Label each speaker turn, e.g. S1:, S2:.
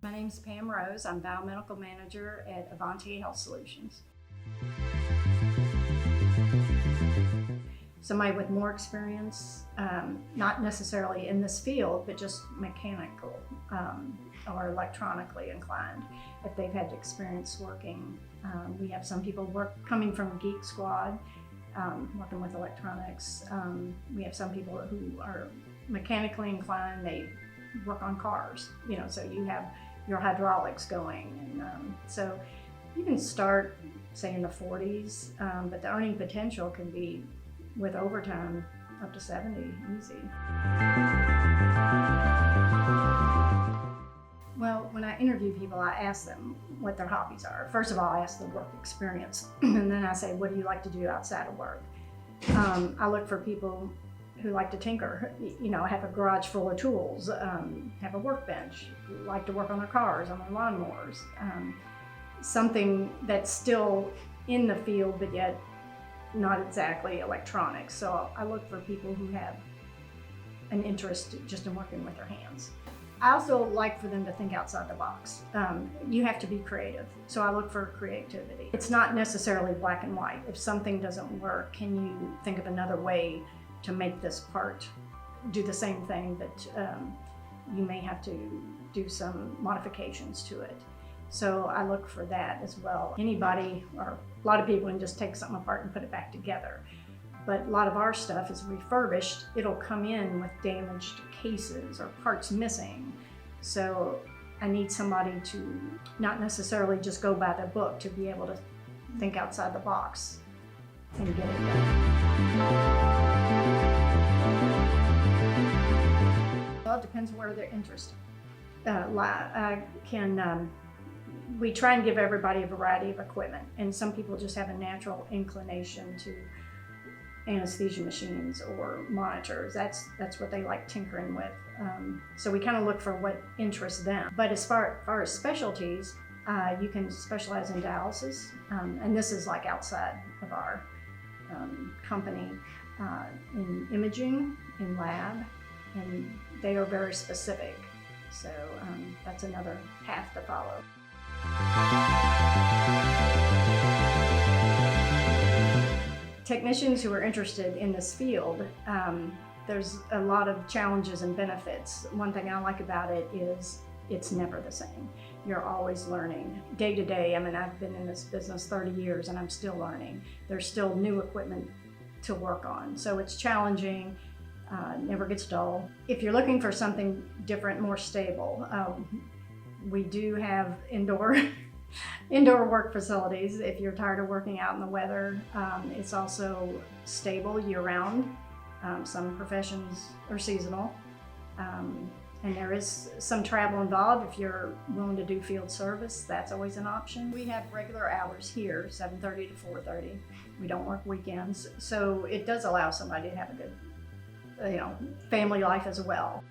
S1: My name's Pam Rose. I'm Biomedical Manager at Avanti Health Solutions. Somebody with more experience, not necessarily in this field, but just mechanical or electronically inclined. If they've had experience working, we have some people coming from Geek Squad, working with electronics. We have some people who are mechanically inclined. They work on cars, so you have your hydraulics going. And so you can start, say, in the 40s, but the earning potential can be, with overtime, up to 70, easy. Well, when I interview people, I ask them what their hobbies are. First of all, I ask the work experience, and then I say, what do you like to do outside of work? I look for people who like to tinker, have a garage full of tools, have a workbench, like to work on their cars, on their lawnmowers. Something that's still in the field, but yet not exactly electronics. So I look for people who have an interest just in working with their hands. I also like for them to think outside the box. You have to be creative, so I look for creativity. It's not necessarily black and white. If something doesn't work, can you think of another way to make this part do the same thing, but you may have to do some modifications to it. So I look for that as well. Anybody, or a lot of people, can just take something apart and put it back together. But a lot of our stuff is refurbished. It'll come in with damaged cases or parts missing. So I need somebody to not necessarily just go by the book, to be able to think outside the box and get it done. Well, it depends where they're interested. We try and give everybody a variety of equipment, and some people just have a natural inclination to anesthesia machines or monitors. That's what they like tinkering with. So we kind of look for what interests them. But as far as specialties, you can specialize in dialysis, and this is like outside of our company, in imaging, in lab, and they are very specific. So that's another path to follow. Technicians who are interested in this field, there's a lot of challenges and benefits. One thing I like about it is it's never the same. You're always learning day to day. I mean, I've been in this business 30 years and I'm still learning. There's still new equipment to work on. So it's challenging, never gets dull. If you're looking for something different, more stable, we do have indoor work facilities. If you're tired of working out in the weather, it's also stable year-round. Some professions are seasonal, and there is some travel involved. If you're willing to do field service, that's always an option. We have regular hours here, 7:30 to 4:30. We don't work weekends, so it does allow somebody to have a good, family life as well.